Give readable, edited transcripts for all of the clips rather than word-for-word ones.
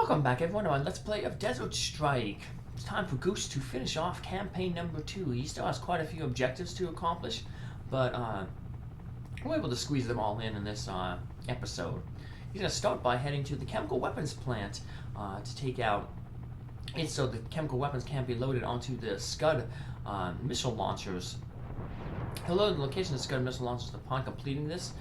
Welcome back everyone on Let's Play of Desert Strike. It's time for Goose to finish off campaign number 2. He still has quite a few objectives to accomplish, but we're able to squeeze them all in this episode. He's going to start by heading to the chemical weapons plant to take out it so the chemical weapons can't be loaded onto the Scud missile launchers. He'll load the location of the Scud missile launchers upon completing this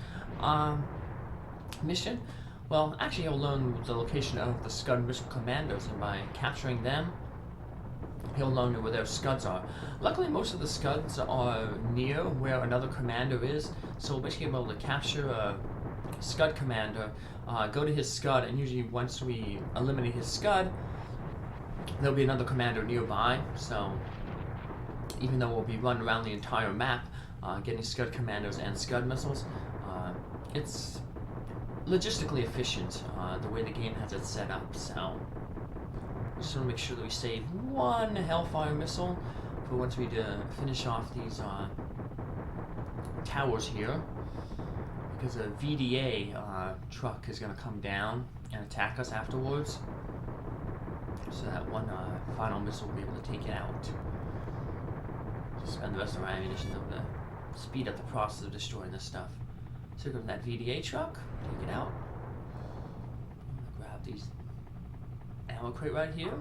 mission. Well, actually he'll learn the location of the Scud missile commandos, and by capturing them, he'll learn where their Scuds are. Luckily, most of the Scuds are near where another commander is, so we'll basically be able to capture a Scud commander, go to his Scud, and usually once we eliminate his Scud, there'll be another commander nearby, so even though we'll be running around the entire map, getting Scud commandos and Scud missiles, it's logistically efficient, the way the game has it set up, so just want to make sure that we save one Hellfire missile for once we finish off these towers here, because a VDA truck is going to come down and attack us afterwards, so that one final missile will be able to take it out. Just spend the rest of our ammunition to speed up the process of destroying this stuff. So go to that VDA truck, take it out. Grab these ammo crate right here.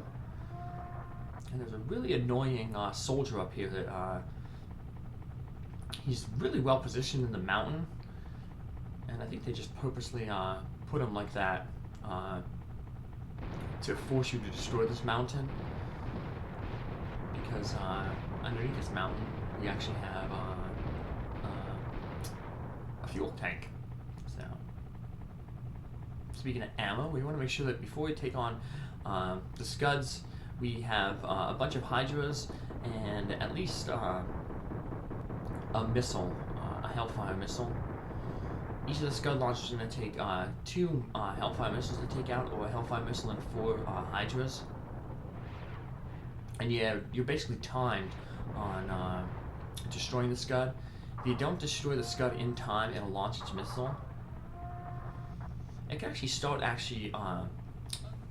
And there's a really annoying soldier up here that he's really well positioned in the mountain. And I think they just purposely put him like that to force you to destroy this mountain. Because underneath this mountain, we actually have fuel tank. So, speaking of ammo, we want to make sure that before we take on the Scuds, we have a bunch of Hydras and at least a missile, a Hellfire missile. Each of the Scud launchers is going to take 2 Hellfire missiles to take out, or a Hellfire missile and 4 Hydras. And yeah, you're basically timed on destroying the Scud. If you don't destroy the Scud in time, it'll launch its missile. It can actually start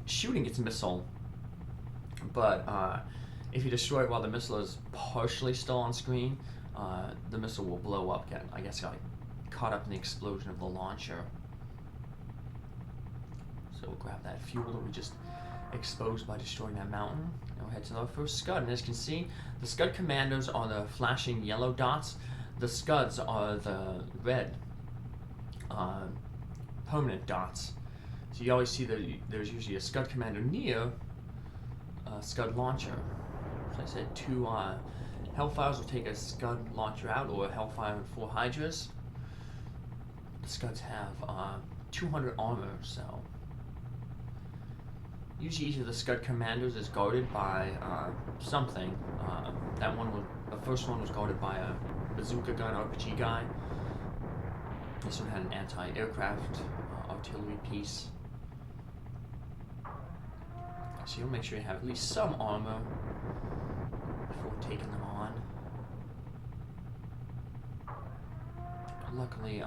shooting its missile, but if you destroy it while the missile is partially still on screen, the missile will blow up, get caught up in the explosion of the launcher. So we'll grab that fuel that we just exposed by destroying that mountain, and we'll head to our first Scud. And as you can see, the Scud commandos are the flashing yellow dots. The Scuds are the red permanent dots. So you always see that there's usually a Scud commander near a Scud launcher. So I said 2 Hellfires will take a Scud launcher out, or a Hellfire and 4 Hydras. The Scuds have 200 armor, so usually each of the Scud commanders is guarded by something. The first one was guarded by a bazooka gun RPG guy. This one had an anti-aircraft artillery piece. So you'll make sure you have at least some armor before taking them on. Luckily,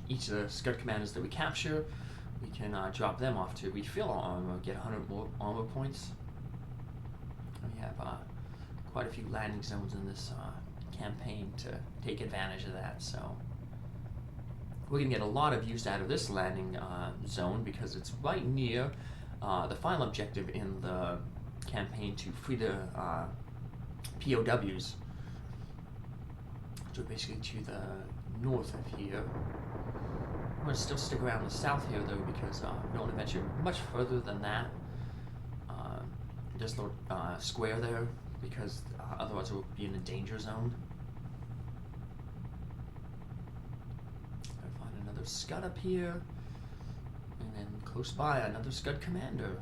each of the Scud commanders that we capture, we can drop them off to refill our armor, get 100 more armor points. We have quite a few landing zones in this campaign to take advantage of that, so we're going to get a lot of use out of this landing zone because it's right near the final objective in the campaign to free the POWs, which are basically to the north of here. I'm going to still stick around the south here though, because we don't want to venture much further than that. This little square there, because otherwise we'll be in a danger zone. I'll find another Scud up here, and then close by another Scud commander.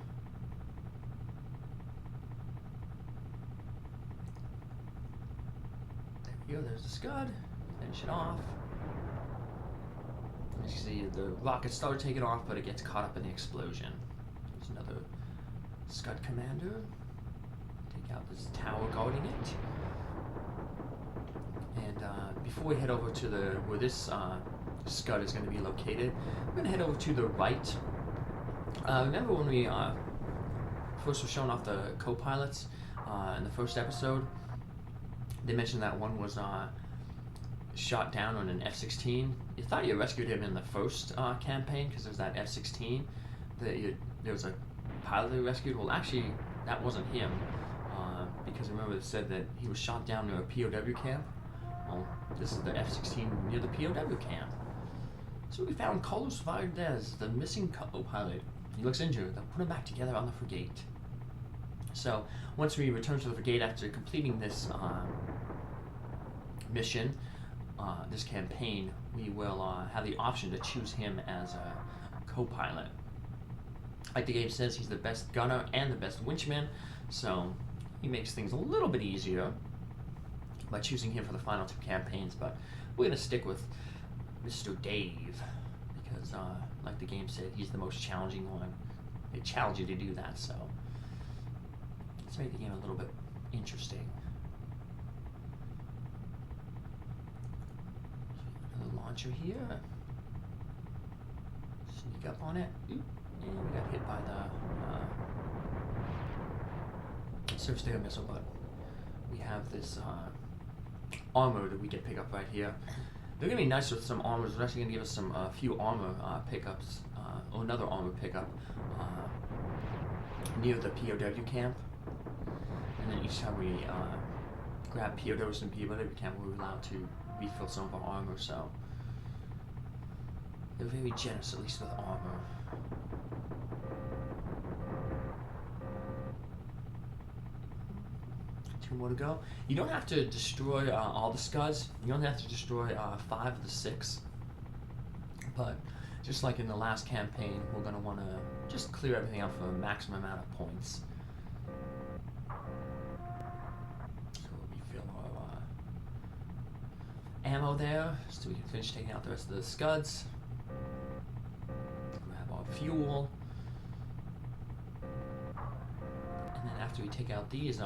There we go, there's the Scud. Finish it off. As you see, the rockets start taking off, but it gets caught up in the explosion. There's another Scud commander. Take out this tower guarding it. And before we head over to where this Scud is going to be located, we're going to head over to the right. Remember when we first we're showing off the co-pilots in the first episode. They mentioned that one was shot down on an F-16. You thought you rescued him in the first campaign because there's that F-16 there was a pilot they rescued. Well, actually, that wasn't him because remember it said that he was shot down near a POW camp. Well, this is the F-16 near the POW camp. So we found Carlos Valdez, the missing co-pilot. He looks injured. They'll put him back together on the frigate. So once we return to the frigate after completing this mission, this campaign, we will have the option to choose him as a co-pilot. Like the game says, he's the best gunner and the best winchman, so he makes things a little bit easier by choosing him for the final 2 campaigns, but we're going to stick with Mr. Dave because, like the game said, he's the most challenging one. They challenge you to do that, so let's make the game a little bit interesting. Another launcher here. Sneak up on it. Oop. And we got hit by the surface air missile, but we have this armor that we can pick up right here. They're going to be nice with some armors. They're actually going to give us some few armor pickups, or another armor pickup near the POW camp. And then each time we grab POWs and POW camp, we're allowed to refill some of our armor, so they're very generous, at least with armor. 2 more to go. You don't have to destroy all the scuds. You only have to destroy 5 of the 6. But just like in the last campaign, we're going to want to just clear everything out for a maximum amount of points. So we fill our ammo there, so we can finish taking out the rest of the scuds. Grab our fuel. And then after we take out these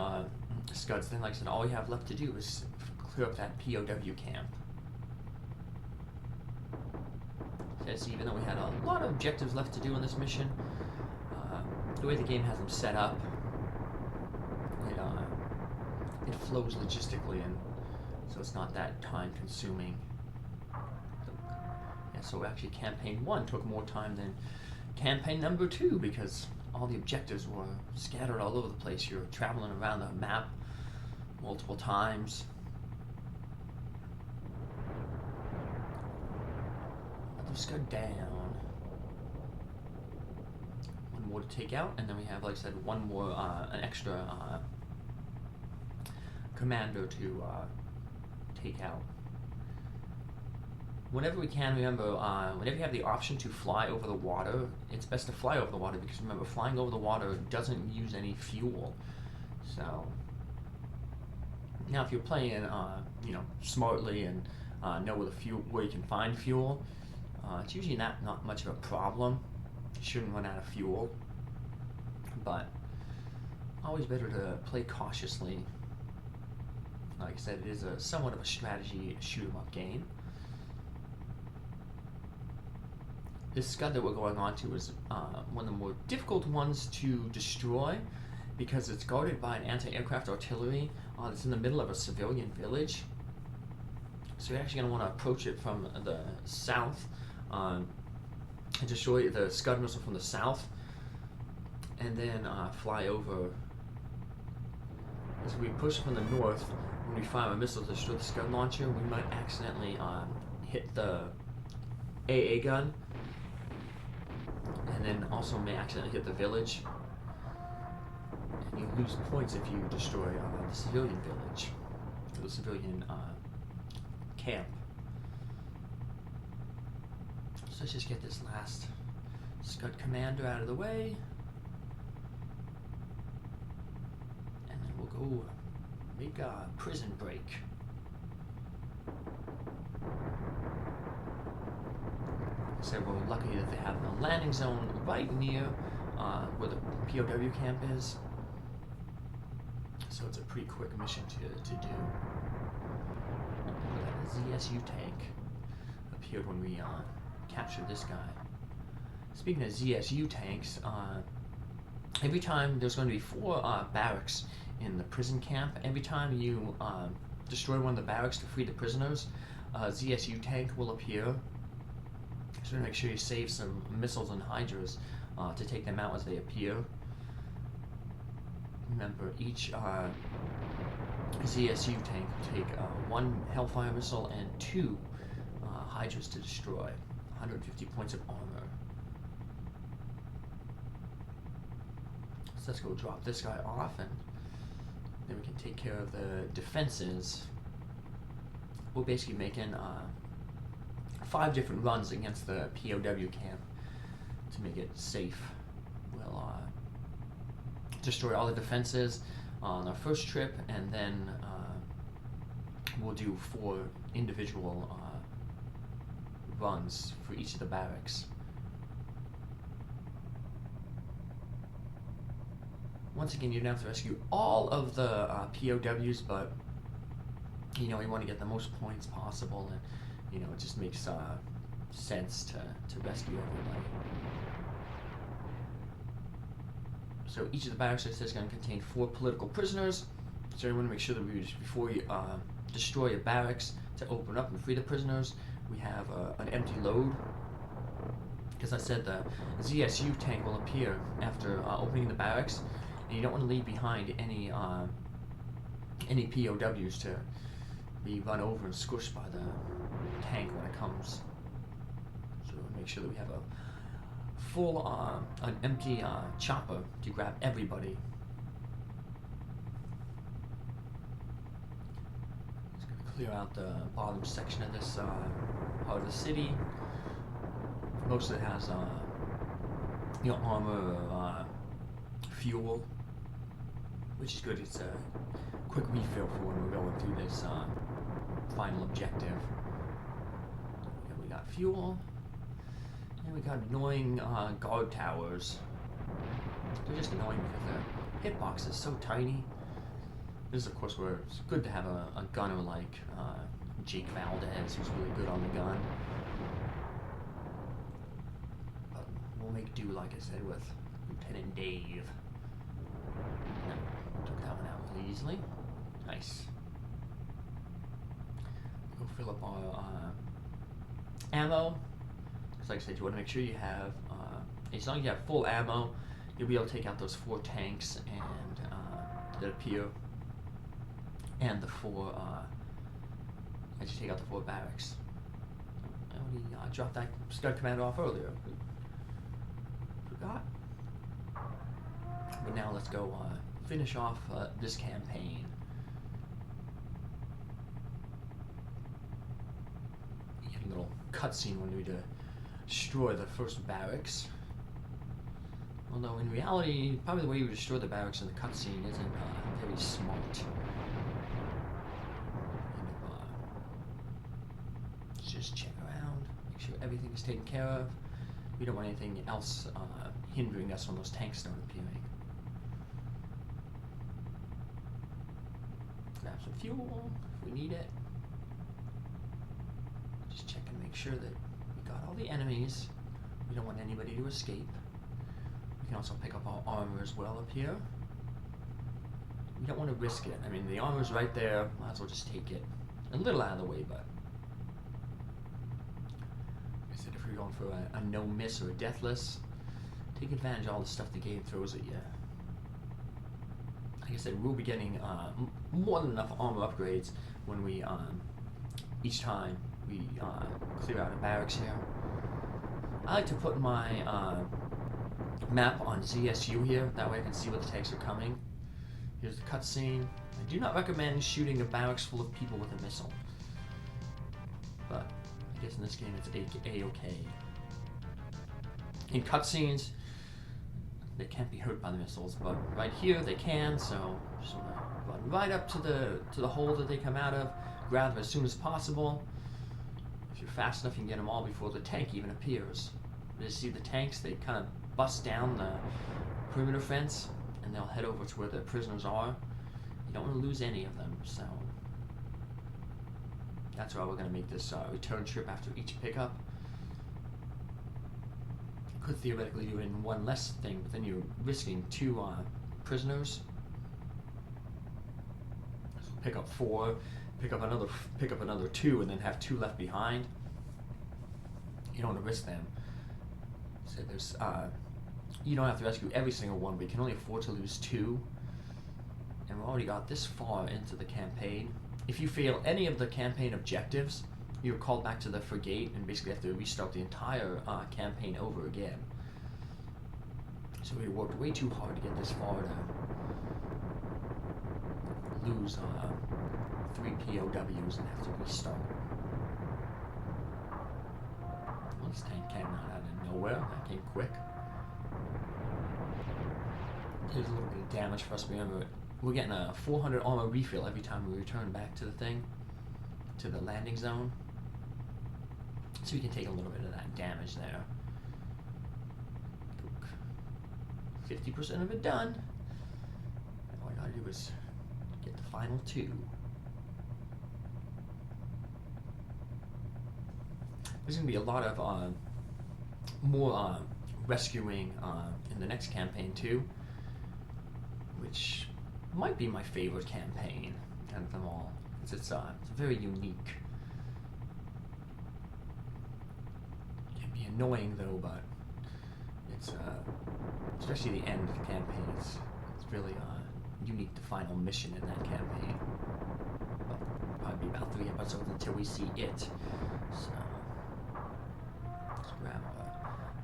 scuds, then like I said, all we have left to do is clear up that POW camp. Says even though we had a lot of objectives left to do in this mission, the way the game has them set up, it flows logistically, and so it's not that time consuming. Yeah, so actually campaign 1 took more time than campaign number 2 because all the objectives were scattered all over the place. You're traveling around the map multiple times. Another Scud down. 1 more to take out, and then we have, like I said, 1 more, an extra commander to take out. Whenever we can, remember, whenever you have the option to fly over the water, it's best to fly over the water because remember, flying over the water doesn't use any fuel. So now, if you're playing, smartly and know where you can find fuel, it's usually not much of a problem. You shouldn't run out of fuel, but always better to play cautiously. Like I said, it is somewhat of a strategy shoot-'em-up game. This Scud that we're going on to is one of the more difficult ones to destroy because it's guarded by an anti-aircraft artillery that's in the middle of a civilian village. So you're actually going to want to approach it from the south and destroy the Scud missile from the south, and then fly over. As we push from the north, when we fire a missile to destroy the Scud launcher, we might accidentally hit the AA gun, and then also may accidentally hit the village. And you lose points if you destroy the civilian village, or the civilian camp. So let's just get this last Scud commander out of the way, and then we'll go make a prison break. So we're lucky that they have a landing zone right near where the POW camp is. So it's a pretty quick mission to do. That ZSU tank appeared when we captured this guy. Speaking of ZSU tanks, every time there's going to be 4 barracks in the prison camp. Every time you destroy one of the barracks to free the prisoners, a ZSU tank will appear. So make sure you save some missiles and hydras to take them out as they appear. Remember, each ZSU tank will take 1 Hellfire missile and 2 hydras to destroy. 150 points of armor. So let's go drop this guy off, and then we can take care of the defenses. We're basically making 5 different runs against the POW camp to make it safe. We'll destroy all the defenses on our first trip, and then we'll do 4 individual runs for each of the barracks. Once again, you don't have to rescue all of the POWs, but you know, you want to get the most points possible, and you know, it just makes sense to rescue everybody. So each of the barracks is going to contain 4 political prisoners. So you want to make sure that before you destroy a barracks to open up and free the prisoners, we have an empty load. Because I said the ZSU tank will appear after opening the barracks, and you don't want to leave behind any POWs to be run over and squished by the tank when it comes. So make sure that we have a full, an empty chopper to grab everybody. Just gonna clear out the bottom section of this part of the city. Most of it has, you know, armor or fuel, which is good. It's a quick refill for when we're going through this final objective. And we got fuel, and we got annoying guard towers. They're just annoying because their hitbox is so tiny. This is, of course, where it's good to have a gunner like Jake Valdez, who's really good on the gun. But we'll make do, like I said, with Lieutenant Dave. Took that one out really easily. Nice. Go fill up our ammo. Because like I said, you want to make sure you have, as long as you have full ammo, you'll be able to take out those 4 tanks and that appear, and the 4, as you take out the 4 barracks. I only dropped that Scud commander off earlier. Forgot. But now let's go finish off this campaign. You get a little cutscene when we destroy the first barracks. Although in reality, probably the way you destroy the barracks in the cutscene isn't very smart. Just check around, make sure everything is taken care of. We don't want anything else hindering us when those tanks start appearing. Grab some fuel if we need it. Just check and make sure that we got all the enemies. We don't want anybody to escape. We can also pick up our armor as well up here. We don't want to risk it. I mean, the armor's right there. Might as well just take it. A little out of the way, but like I said, if you're going for a no-miss or a deathless, take advantage of all the stuff the game throws at you. Like I said, we'll be getting more than enough armor upgrades when we, each time we clear out a barracks here. I like to put my map on ZSU here, that way I can see what the tanks are coming. Here's the cutscene. I do not recommend shooting a barracks full of people with a missile, but I guess in this game it's A-okay. In cutscenes, they can't be hurt by the missiles, but right here they can, so just want to run right up to the hole that they come out of, grab them as soon as possible. If you're fast enough, you can get them all before the tank even appears. You see the tanks, they kind of bust down the perimeter fence, and they'll head over to where the prisoners are. You don't want to lose any of them, so that's why we're going to make this return trip after each pickup. could theoretically do it in one less thing, but then you're risking 2 prisoners. So pick up 4, pick up another 2, and then have 2 left behind. You don't want to risk them. So there's you don't have to rescue every single one, but you can only afford to lose 2. And we've already got this far into the campaign. If you fail any of the campaign objectives, you're called back to the frigate and basically have to restart the entire campaign over again. So we worked way too hard to get this far to lose 3 POWs and have to restart. Well, this tank came out of nowhere. That came quick. There's a little bit of damage for us. Remember, we're getting a 400 armor refill every time we return back to the thing, to the landing zone. So we can take a little bit of that damage there. 50% of it done. And all I gotta do is get the final 2. There's gonna be a lot of more rescuing in the next campaign too, which might be my favorite campaign out of them all. It's very unique. It can be annoying though, but it's especially the end of the campaign. It's really unique. The final mission in that campaign. Well, probably be about 3 episodes until we see it. So let's grab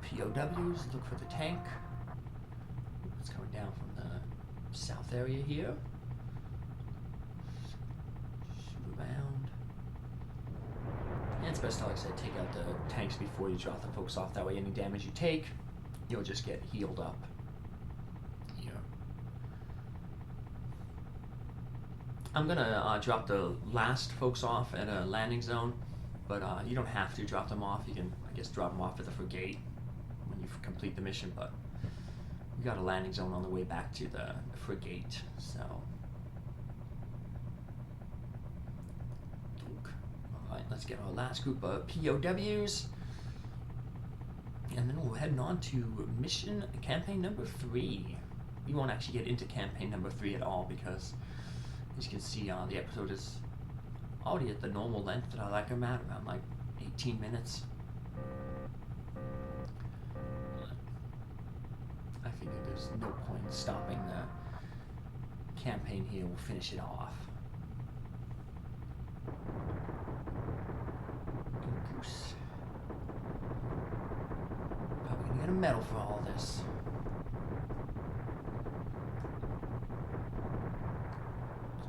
POWs. Look for the tank. It's coming down from the south area here. Shoot around. And it's best to, like I said, take out the tanks before you drop the folks off. That way any damage you take, you'll just get healed up. Here. I'm gonna drop the last folks off at a landing zone, but you don't have to drop them off. You can, I guess, drop them off at the frigate when you complete the mission, but we got a landing zone on the way back to the frigate, so. Alright, let's get our last group of POWs. And then we're heading on to campaign number 3. We won't actually get into campaign number 3 at all because, as you can see, the episode is already at the normal length that I like them at, around like 18 minutes. I figured there's no point in stopping the campaign here. We'll finish it off. Goose. Probably gonna get a medal for all this.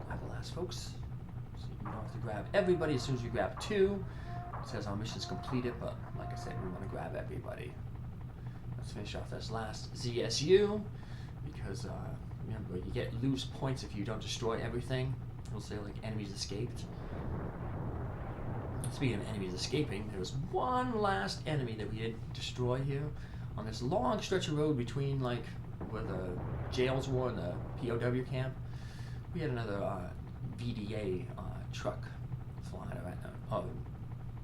Grab the last folks. So you don't have to grab everybody as soon as you grab 2. It says our mission's completed, but like I said, we want to grab everybody. Let's finish off this last ZSU, because remember, you lose points if you don't destroy everything. It'll say like enemies escaped. Speaking of enemies escaping, there was one last enemy that we did destroy here on this long stretch of road between like where the jails were and the POW camp. We had another VDA truck flying around,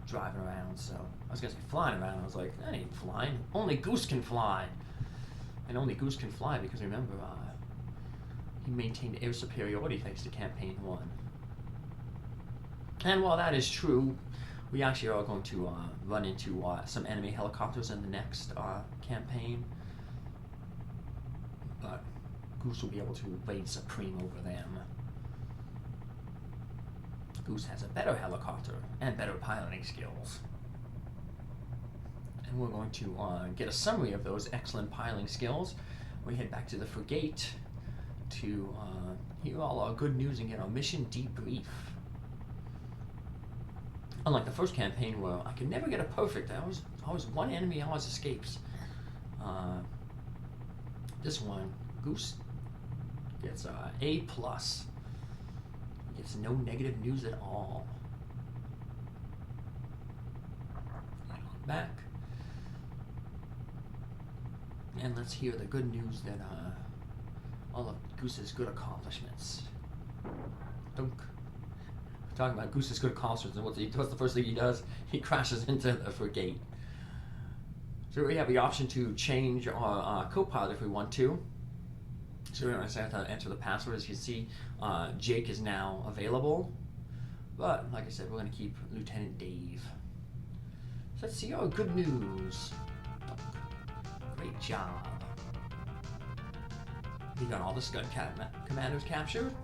driving around. So I was gonna say flying around. I was like, that ain't flying. Only Goose can fly, and only Goose can fly because remember, he maintained air superiority thanks to campaign 1. And while that is true, we actually are going to run into some enemy helicopters in the next campaign. But Goose will be able to reign supreme over them. Goose has a better helicopter and better piloting skills. And we're going to get a summary of those excellent piloting skills. We head back to the frigate to hear all our good news and get our mission debrief. Unlike the first campaign where I could never get a perfect, always one enemy always escapes. This one, Goose gets A+. He gets no negative news at all. Back. And let's hear the good news that all of Goose's good accomplishments. Dunk. Talking about Goose's good accomplishments, and what's the first thing he does? He crashes into the frigate. So we have the option to change our co-pilot if we want to. So we don't necessarily have to enter the password. As you can see, Jake is now available. But like I said, we're going to keep Lieutenant Dave. So let's see. Oh, good news. Great job. We got all the Scud commanders captured.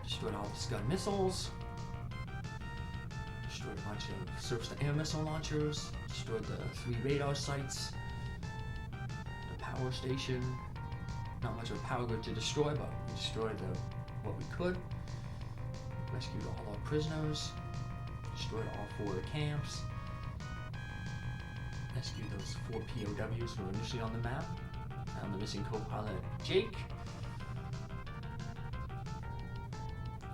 Destroyed all the Scud missiles. Destroyed a bunch of surface-to-air missile launchers. Destroyed the 3 radar sites. The power station. Not much of a power grid to destroy, but we destroyed what we could. Rescued all our prisoners. Destroyed all 4 of the camps. Rescued those 4 POWs who were initially on the map. Found the missing co-pilot Jake.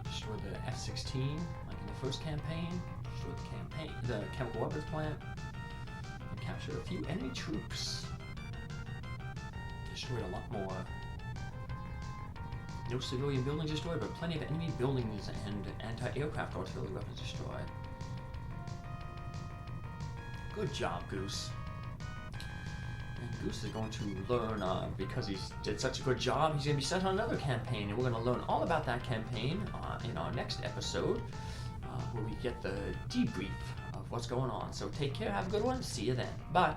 Destroyed the F-16 like in the first campaign. Destroyed the chemical weapons plant. And captured a few enemy troops. Destroyed a lot more. No civilian buildings destroyed, but plenty of enemy buildings and anti-aircraft artillery weapons destroyed. Good job, Goose. And Goose is going to learn, because he did such a good job, he's going to be sent on another campaign, and we're going to learn all about that campaign in our next episode, where we get the debrief of what's going on. So take care, have a good one, see you then. Bye.